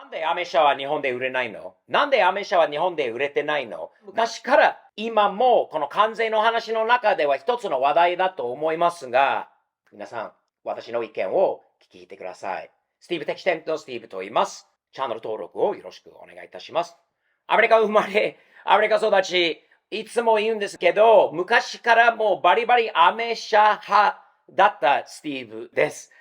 なんでアメ車は日本で売れないの？なんでアメ車は日本で売れてないの？昔から今もこの関税の話の中では一つの話題だと思いますが、皆さん、私の意見を聞いてください。スティーブ的視点のスティーブと言います。チャンネル登録をよろしくお願いいたします。アメリカ生まれ、アメリカ育ち、いつも言うんですけど、昔からもうバリバリアメ車派だったスティーブです。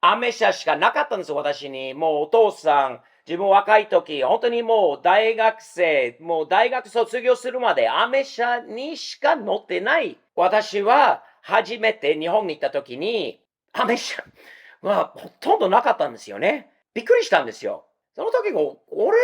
アメ車しかなかったんですよ、私に。もうお父さん、自分若い時、本当にもう大学生、もう大学卒業するまでアメ車にしか乗ってない。私は初めて日本に行った時に、アメ車はほとんどなかったんですよね。びっくりしたんですよ。その時も、俺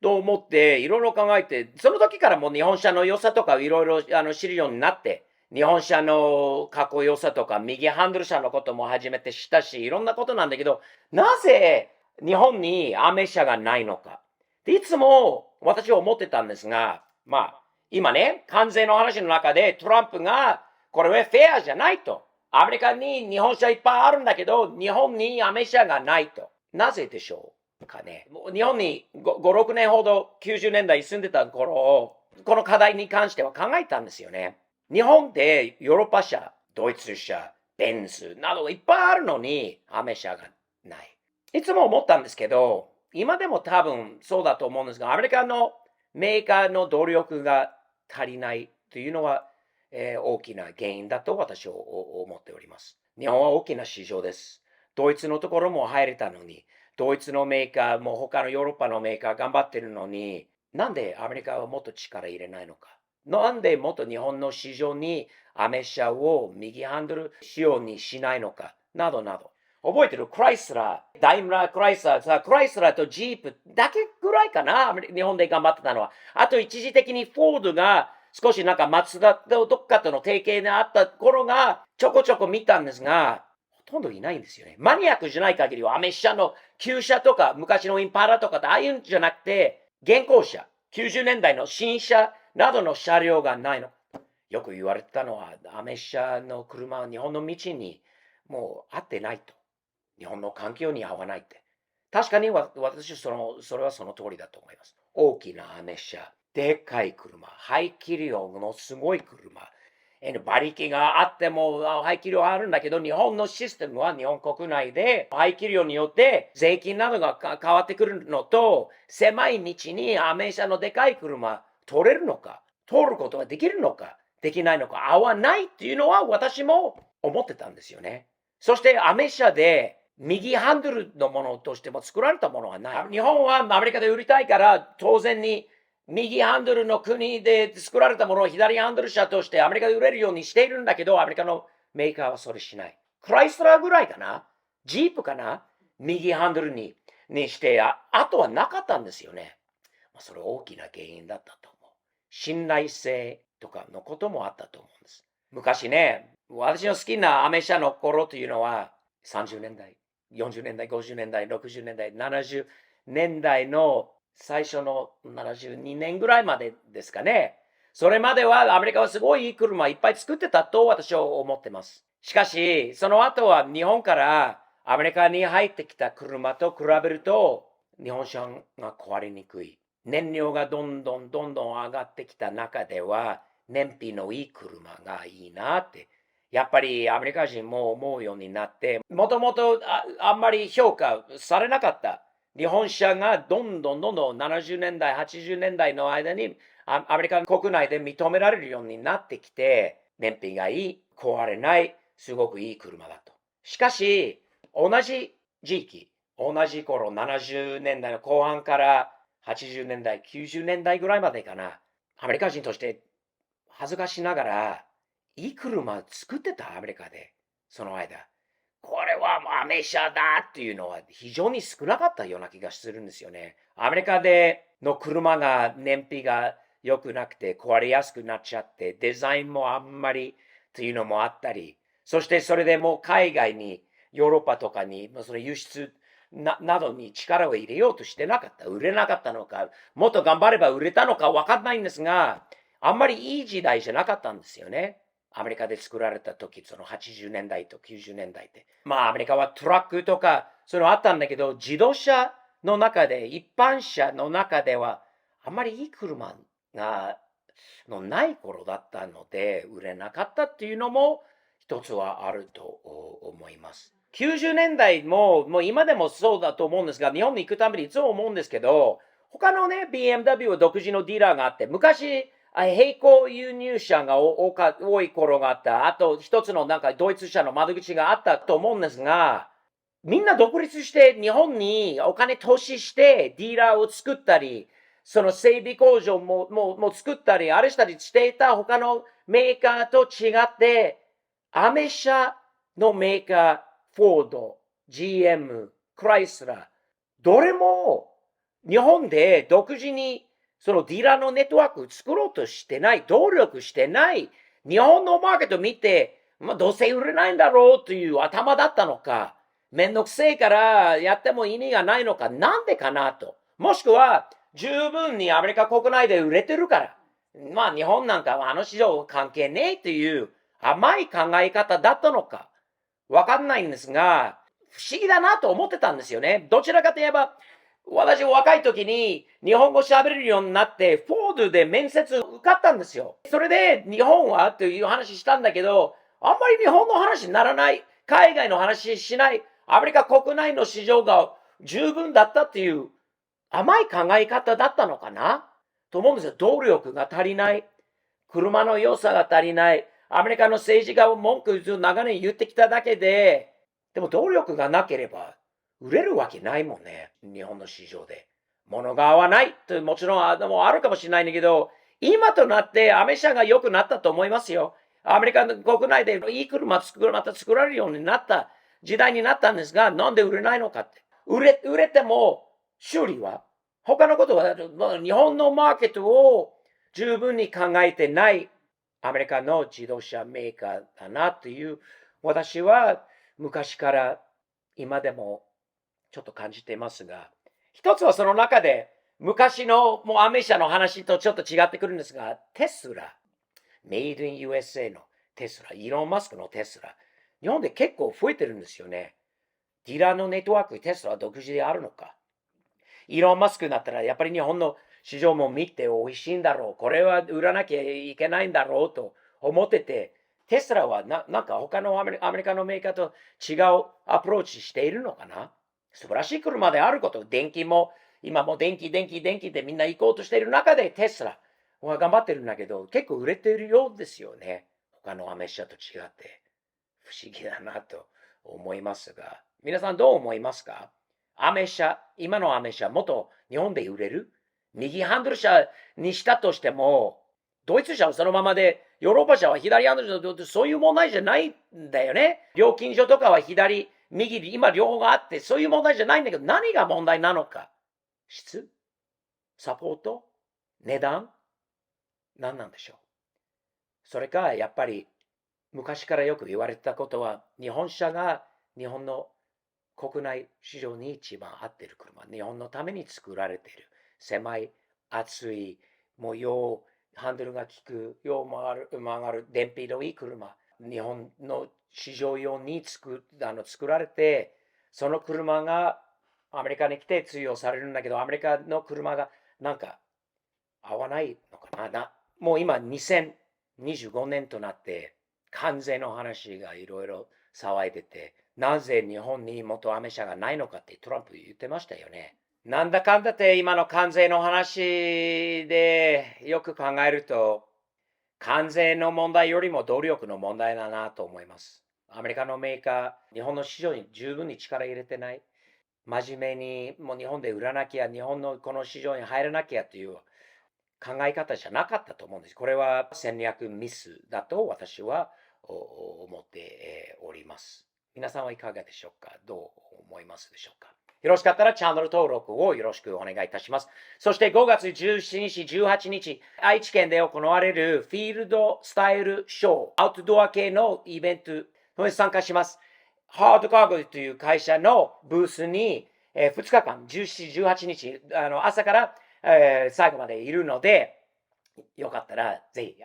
と思っていろいろ考えて、その時からもう日本車の良さとかいろいろ知るようになって、日本車のかっこよさとか、右ハンドル車のことも初めて知ったし、いろんなことなんだけど、なぜ日本にアメ車がないのか。でいつも私は思ってたんですが、まあ、今ね、関税の話の中でトランプが、これはフェアじゃないと。アメリカに日本車いっぱいあるんだけど、日本にアメ車がないと。なぜでしょうかね。日本に5、6年ほど90年代住んでた頃、この課題に関しては考えたんですよね。日本でヨーロッパ車、ドイツ車、ベンツなどいっぱいあるのに、アメ車がない。いつも思ったんですけど、今でも多分そうだと思うんですが、アメリカのメーカーの努力が足りないというのは、大きな原因だと私は思っております。日本は大きな市場です。ドイツのところも入れたのに、ドイツのメーカーも他のヨーロッパのメーカー頑張ってるのに、なんでアメリカはもっと力入れないのか。なんでもっと日本の市場にアメ車を右ハンドル仕様にしないのか、などなど。覚えてるクライスラー、ダイムラークライスラー、クライスラーとジープだけぐらいかな、日本で頑張ってたのは。あと一時的にフォードが少しなんかマツダとどっかとの提携であった頃がちょこちょこ見たんですが、ほとんどいないんですよね。マニアックじゃない限りはアメ車の旧車とか昔のインパラとかああいうんじゃなくて、現行車、90年代の新車などの車両がないの。よく言われてたのは、アメ車の車は日本の道にもう合ってないと。日本の環境に合わないって。確かに私それはその通りだと思います。大きなアメ車、でっかい車、排気量のすごい車、馬力があっても排気量あるんだけど、日本のシステムは日本国内で排気量によって税金などが変わってくるのと、狭い道にアメ車のでかい車通れるのか、通ることができるのか、できないのか、合わないっていうのは私も思ってたんですよね。そしてアメ車で右ハンドルのものとしても作られたものはない。日本はアメリカで売りたいから当然に右ハンドルの国で作られたものを左ハンドル車としてアメリカで売れるようにしているんだけど、アメリカのメーカーはそれしない。クライスラーぐらいかな、ジープかな、右ハンドルにして、あとはなかったんですよね。それ大きな原因だったと思う。信頼性とかのこともあったと思うんです。昔ね、私の好きなアメ車の頃というのは30年代、40年代、50年代、60年代、70年代の最初の72年ぐらいまでですかね。それまではアメリカはすごいいい車いっぱい作ってたと私は思ってます。しかし、その後は日本からアメリカに入ってきた車と比べると、日本車が壊れにくい。燃料がどんどん上がってきた中では、燃費のいい車がいいなって。やっぱりアメリカ人も思うようになって、もともとあんまり評価されなかった日本車がどんどん70年代、80年代の間にアメリカ国内で認められるようになってきて、燃費がいい、壊れない、すごくいい車だと。しかし、同じ時期、同じ頃、70年代の後半から80年代、90年代ぐらいまでかな、アメリカ人として恥ずかしながら、いい車作ってた、アメリカで、その間。これはアメ車だっていうのは非常に少なかったような気がするんですよね。アメリカでの車が燃費が良くなくて壊れやすくなっちゃって、デザインもあんまりっていうのもあったり、そしてそれでもう海外に、ヨーロッパとかに、その輸出などに力を入れようとしてなかった。売れなかったのか、もっと頑張れば売れたのかわかんないんですが、あんまりいい時代じゃなかったんですよね。アメリカで作られた時、その80年代と90年代って。まあアメリカはトラックとか、そのあったんだけど、自動車の中で、一般車の中では、あまりいい車がない頃だったので、売れなかったっていうのも一つはあると思います。90年代もう今でもそうだと思うんですが、日本に行くたびにいつも思うんですけど、他のね、BMW は独自のディーラーがあって、昔、並行輸入車が多い頃があった。あと一つのなんかドイツ車の窓口があったと思うんですが、みんな独立して日本にお金投資してディーラーを作ったり、その整備工場も作ったり、あれしたりしていた他のメーカーと違って、アメ車のメーカー、フォード、GM、クライスラー、どれも日本で独自にそのディーラーのネットワークを作ろうとしてない、努力してない、日本のマーケットを見て、どうせ売れないんだろうという頭だったのか、めんどくせえからやっても意味がないのか、なんでかなと。もしくは、十分にアメリカ国内で売れてるから、日本なんかはあの市場関係ねえという甘い考え方だったのか、わかんないんですが、不思議だなと思ってたんですよね。どちらかといえば、私若い時に日本語喋れるようになって、フォードで面接受かったんですよ。それで日本はという話したんだけど、あんまり日本の話にならない、海外の話しない、アメリカ国内の市場が十分だったっていう甘い考え方だったのかなと思うんですよ。動力が足りない。車の良さが足りない。アメリカの政治家を文句長年言ってきただけで、でも動力がなければ売れるわけないもんね。日本の市場で。物が合わないともちろんあるかもしれないんだけど、今となってアメ車が良くなったと思いますよ。アメリカの国内でいい車また作られるようになった時代になったんですが、なんで売れないのかって。売れても修理は他のことは日本のマーケットを十分に考えてないアメリカの自動車メーカーだなという私は昔から今でもちょっと感じていますが、一つはその中で昔のもうアメ車の話とちょっと違ってくるんですが、テスラ、メイドイン USA のテスラ、イーロン・マスクのテスラ、日本で結構増えてるんですよね。ディーラーのネットワークテスラは独自であるのか。イーロン・マスクになったらやっぱり日本の市場も見て美味しいんだろう。これは売らなきゃいけないんだろうと思ってて、テスラはなんか他のアメリカのメーカーと違うアプローチしているのかな。素晴らしい車であること、電気も、今も電気でみんな行こうとしている中でテスラは頑張ってるんだけど、結構売れているようですよね。他のアメ車と違って。不思議だなと思いますが、皆さんどう思いますか？アメ車、今のアメ車、もっと日本で売れる？右ハンドル車にしたとしても、ドイツ車はそのままで、ヨーロッパ車は左ハンドル車、そういう問題じゃないんだよね。料金所とかは左、右、今両方があって、そういう問題じゃないんだけど、何が問題なのか。質？サポート？値段？何なんでしょう。それか、やっぱり、昔からよく言われてたことは、日本車が日本の国内市場に一番合っている車。日本のために作られている。狭い、厚い、もうハンドルが効く、曲がる、燃費のいい車。日本の市場用に作られて、その車がアメリカに来て通用されるんだけど、アメリカの車がなんか合わないのかな。もう今2025年となって、関税の話がいろいろ騒いでて、なぜ日本に元アメ車がないのかってトランプ言ってましたよね。なんだかんだって今の関税の話でよく考えると、関税の問題よりも動力の問題だなと思います。アメリカのメーカー、日本の市場に十分に力入れてない。真面目にもう日本で売らなきゃ、日本のこの市場に入らなきゃという考え方じゃなかったと思うんです。これは戦略ミスだと私は思っております。皆さんはいかがでしょうか？どう思いますでしょうか？よろしかったらチャンネル登録をよろしくお願いいたします。そして5月17日、18日、愛知県で行われるフィールドスタイルショー、アウトドア系のイベントに参加します。ハードカーゴという会社のブースに2日間、17、18日、朝から最後までいるので、よかったらぜひ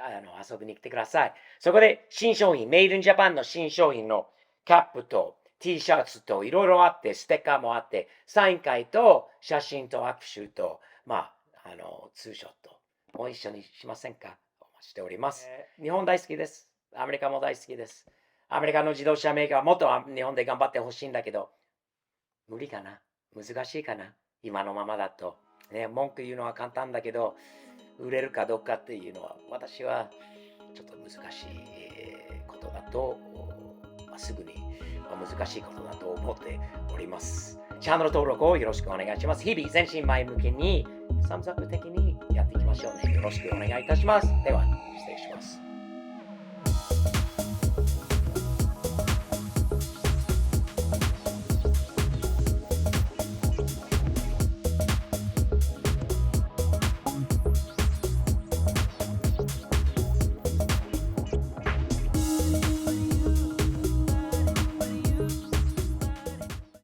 遊びに来てください。そこで新商品、メイドインジャパンの新商品のキャップと T シャツといろいろあって、ステッカーもあって、サイン会と写真と握手と、ツーショットも一緒にしませんか？お待ちしております。日本大好きです。アメリカも大好きです。アメリカの自動車メーカーはもっと日本で頑張ってほしいんだけど、無理かな？難しいかな？今のままだと。ね、文句言うのは簡単だけど、売れるかどうかっていうのは、私はちょっと難しいことだと、すぐに難しいことだと思っております。チャンネル登録をよろしくお願いします。日々全身前向きに、サムズアップ的にやっていきましょうね。よろしくお願いいたします。では。